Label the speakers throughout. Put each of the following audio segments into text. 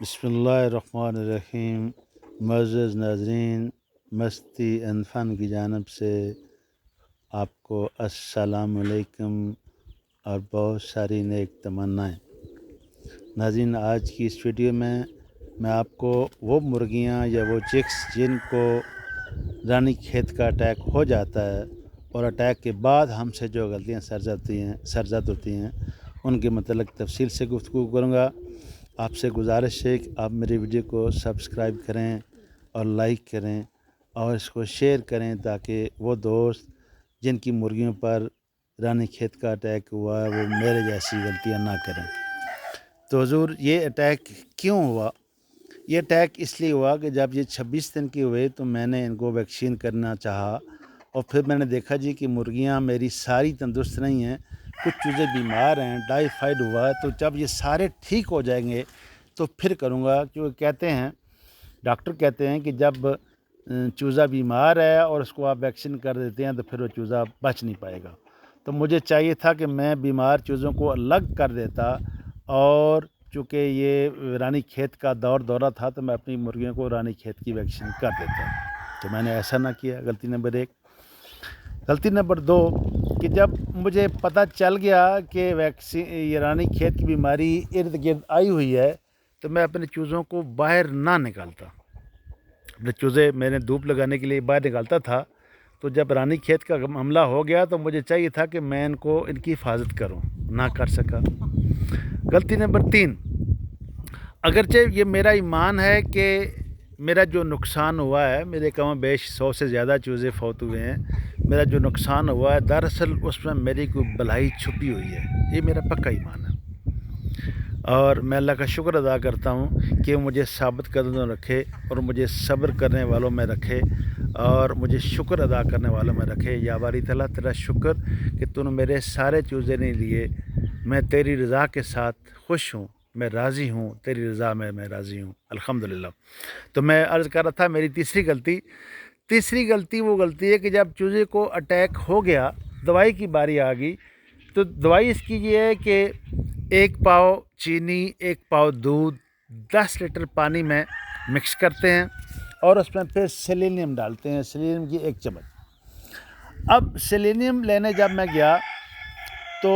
Speaker 1: بسم اللہ الرحمن الرحیم۔ معزز ناظرین، مستی اینڈ فن کی جانب سے آپ کو السلام علیکم اور بہت ساری نیک تمنائیں۔ ناظرین، آج کی اس ویڈیو میں آپ کو وہ مرغیاں یا وہ چکس جن کو رانی کھیت کا اٹیک ہو جاتا ہے اور اٹیک کے بعد ہم سے جو غلطیاں سرزد ہوتی ہیں ان کے متعلق تفصیل سے گفتگو کروں گا۔ آپ سے گزارش ہے کہ آپ میری ویڈیو کو سبسکرائب کریں اور لائک کریں اور اس کو شیئر کریں تاکہ وہ دوست جن کی مرغیوں پر رانی کھیت کا اٹیک ہوا ہے وہ میرے جیسی غلطیاں نہ کریں۔ تو حضور، یہ اٹیک کیوں ہوا؟ یہ اٹیک اس لیے ہوا کہ جب یہ 26 دن کی ہوئے تو میں نے ان کو ویکسین کرنا چاہا، اور پھر میں نے دیکھا کہ مرغیاں میری ساری تندرست نہیں ہیں، کچھ چوزے بیمار ہیں، ٹائیفائیڈ ہوا ہے۔ تو جب یہ سارے ٹھیک ہو جائیں گے تو پھر کروں گا، کیونکہ کہتے ہیں، ڈاکٹر کہتے ہیں کہ جب چوزہ بیمار ہے اور اس کو آپ ویکسین کر دیتے ہیں تو پھر وہ چوزہ بچ نہیں پائے گا۔ تو مجھے چاہیے تھا کہ میں بیمار چوزوں کو الگ کر دیتا، اور چونکہ یہ رانی کھیت کا دورہ تھا تو میں اپنی مرغیوں کو رانی کھیت کی ویکسین کر دیتا۔ تو میں نے ایسا نہ کیا، غلطی نمبر 1۔ غلطی نمبر 2 کہ جب مجھے پتہ چل گیا کہ یہ رانی کھیت کی بیماری ارد گرد آئی ہوئی ہے تو میں اپنے چوزوں کو باہر نہ نکالتا۔ اپنے چوزے میں نے دھوپ لگانے کے لیے باہر نکالتا تھا، تو جب رانی کھیت کا حملہ ہو گیا تو مجھے چاہیے تھا کہ میں ان کی حفاظت کروں، نہ کر سکا۔ غلطی نمبر 3، اگرچہ یہ میرا ایمان ہے کہ میرا جو نقصان ہوا ہے، میرے کم و بیش 100 سے زیادہ چوزے فوت ہوئے ہیں، میرا جو نقصان ہوا ہے دراصل اس میں میری کوئی بھلائی چھپی ہوئی ہے، یہ میرا پکا ایمان ہے۔ اور میں اللہ کا شکر ادا کرتا ہوں کہ مجھے ثابت قدم رکھے اور مجھے صبر کرنے والوں میں رکھے اور مجھے شکر ادا کرنے والوں میں رکھے۔ یا باری تعالیٰ، تیرا شکر کہ تو نے میرے سارے چوزے نہیں لیے، میں تیری رضا کے ساتھ خوش ہوں، میں راضی ہوں، تیری رضا میں راضی ہوں، الحمدللہ۔ تو میں عرض کر رہا تھا، میری تیسری غلطی وہ غلطی ہے کہ جب چوزے کو اٹیک ہو گیا، دوائی کی باری آ گئی، تو دوائی اس کی یہ ہے کہ 1 پاؤ چینی، 1 پاؤ دودھ، 10 لیٹر پانی میں مکس کرتے ہیں اور اس میں پھر سیلینیم ڈالتے ہیں، سیلینیم کی 1 چمچ۔ اب سیلینیم لینے جب میں گیا تو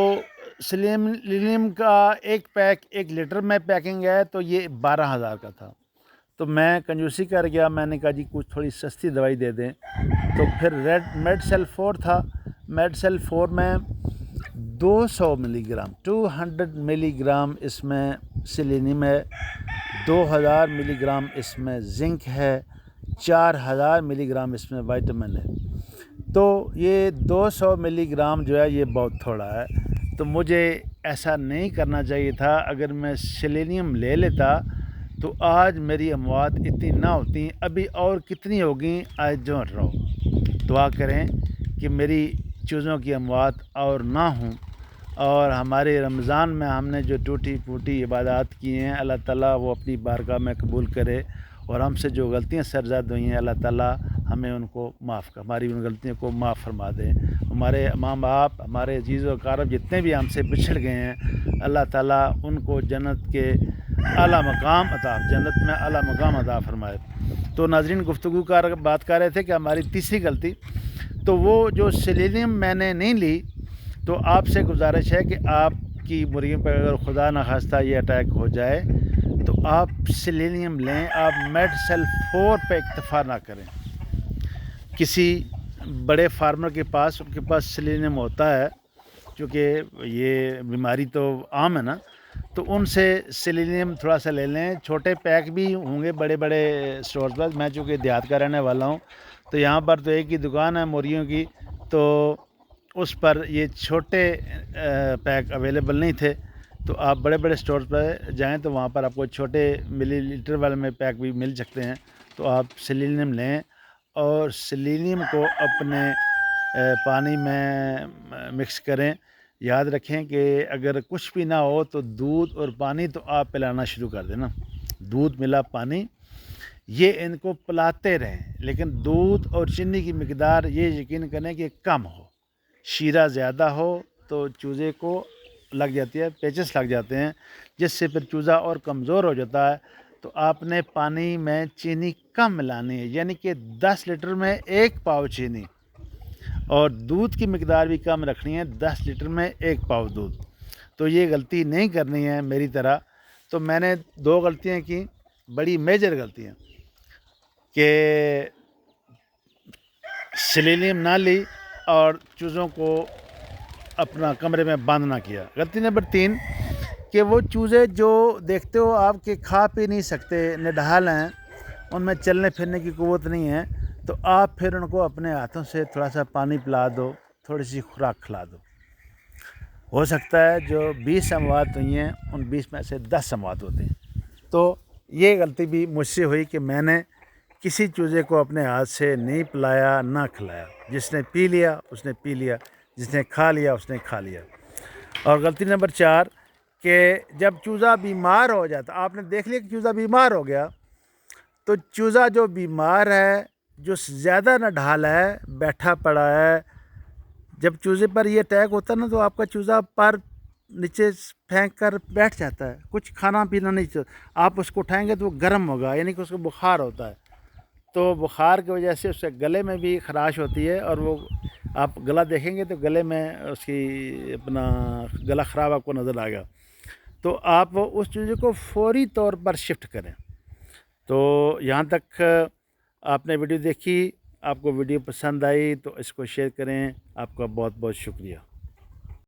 Speaker 1: سیلینیم کا 1 پیک 1 لیٹر میں پیکنگ ہے، تو یہ 12,000 کا تھا۔ تو میں کنجوسی کر گیا، میں نے کہا جی کچھ تھوڑی سستی دوائی دے دیں۔ تو پھر میڈسیل 4 تھا، میڈسیل 4 میں 200 ملی گرام 200 ملی گرام اس میں سیلینیم ہے، 2000 ملی گرام اس میں زنک ہے، 4000 ملی گرام اس میں وائٹامن ہے۔ تو یہ 200 ملی گرام جو ہے یہ بہت تھوڑا ہے، تو مجھے ایسا نہیں کرنا چاہیے تھا۔ اگر میں سیلینیم لے لیتا تو آج میری اموات اتنی نہ ہوتی، ابھی اور کتنی ہوگی آئی ڈونٹ نو۔ دعا کریں کہ میری چوزوں کی اموات اور نہ ہوں، اور ہمارے رمضان میں ہم نے جو ٹوٹی پھوٹی عبادات کی ہیں اللہ تعالیٰ وہ اپنی بارگاہ میں قبول کرے، اور ہم سے جو غلطیاں سرزد ہوئی ہیں اللہ تعالیٰ ہمیں ان کو ہماری ان غلطیوں کو معاف فرما دے۔ ہمارے ماں باپ، ہمارے عزیز و اقارب جتنے بھی ہم سے بچھڑ گئے ہیں، اللہ تعالیٰ ان کو جنت کے اعلیٰ مقام جنت میں اعلیٰ مقام عطا فرمائے۔ تو ناظرین، گفتگو بات کر رہے تھے کہ ہماری تیسری غلطی، تو وہ جو سیلینیم میں نے نہیں لی، تو آپ سے گزارش ہے کہ آپ کی مرغیوں پر اگر خدا نخواستہ یہ اٹیک ہو جائے تو آپ سیلینیم لیں، آپ میڈسیل 4 پہ اکتفا نہ کریں۔ کسی بڑے فارمر کے پاس ان کے پاس سیلینیم ہوتا ہے، چونکہ یہ بیماری تو عام ہے نا، تو ان سے سیلینیم تھوڑا سا لے لیں۔ چھوٹے پیک بھی ہوں گے بڑے بڑے اسٹورز پر، میں چونکہ دیہات کا رہنے والا ہوں تو یہاں پر تو ایک ہی دکان ہے مرغیوں کی، تو اس پر یہ چھوٹے پیک اویلیبل نہیں تھے، تو آپ بڑے بڑے اسٹورز پر جائیں تو وہاں پر آپ کو چھوٹے ملی لیٹر والے میں پیک بھی مل سکتے ہیں، تو آپ سیلینیم لیں اور سیلینیم کو اپنے پانی میں مکس کریں۔ یاد رکھیں کہ اگر کچھ بھی نہ ہو تو دودھ اور پانی تو آپ پلانا شروع کر دیں نا، دودھ ملا پانی، یہ ان کو پلاتے رہیں، لیکن دودھ اور چینی کی مقدار یہ یقین کریں کہ کم ہو۔ شیرہ زیادہ ہو تو چوزے کو لگ جاتی ہے، پیچس لگ جاتے ہیں، جس سے پھر چوزہ اور کمزور ہو جاتا ہے۔ تو آپ نے پانی میں چینی کم ملانی ہے، یعنی کہ 10 لیٹر میں 1 پاؤ چینی، اور دودھ کی مقدار بھی کم رکھنی ہے، 10 لیٹر میں 1 پاؤ دودھ۔ تو یہ غلطی نہیں کرنی ہے میری طرح۔ تو میں نے 2 غلطیاں کی، بڑی میجر غلطیاں، کہ سیلینیم نہ لی اور چوزوں کو اپنا کمرے میں بند نہ کیا۔ غلطی نمبر 3 کہ وہ چوزے جو دیکھتے ہو آپ کے کھا پی نہیں سکتے، نڈھال ہیں، ان میں چلنے پھرنے کی قوت نہیں ہے، تو آپ پھر ان کو اپنے ہاتھوں سے تھوڑا سا پانی پلا دو، تھوڑی سی خوراک کھلا دو۔ ہو سکتا ہے جو 20 اموات ہوئی ہیں ان 20 میں سے 10 اموات ہوتے ہیں۔ تو یہ غلطی بھی مجھ سے ہوئی کہ میں نے کسی چوزے کو اپنے ہاتھ سے نہیں پلایا نہ کھلایا، جس نے پی لیا اس نے پی لیا، جس نے کھا لیا اس نے کھا لیا۔ اور غلطی نمبر 4 کہ جب چوزا بیمار ہو جاتا، آپ نے دیکھ لیا کہ چوزا بیمار ہو گیا، تو چوزا جو بیمار ہے، جو زیادہ نڈھال ہے، بیٹھا پڑا ہے، جب چوزے پر یہ اٹیک ہوتا ہے نا تو آپ کا چوزا پر نیچے پھینک کر بیٹھ جاتا ہے، کچھ کھانا پینا نہیں چاہتا، آپ اس کو اٹھائیں گے تو وہ گرم ہوگا، یعنی کہ اس کو بخار ہوتا ہے، تو بخار کی وجہ سے اس سے گلے میں بھی خراش ہوتی ہے، اور وہ آپ گلا دیکھیں گے تو گلے میں اس کی اپنا گلا خراب آپ کو نظر آئے گا۔ تو آپ اس چوزے کو فوری طور پر شفٹ کریں۔ تو یہاں تک آپ نے ویڈیو دیکھی، آپ کو ویڈیو پسند آئی تو اس کو شیئر کریں۔ آپ کا بہت بہت شکریہ۔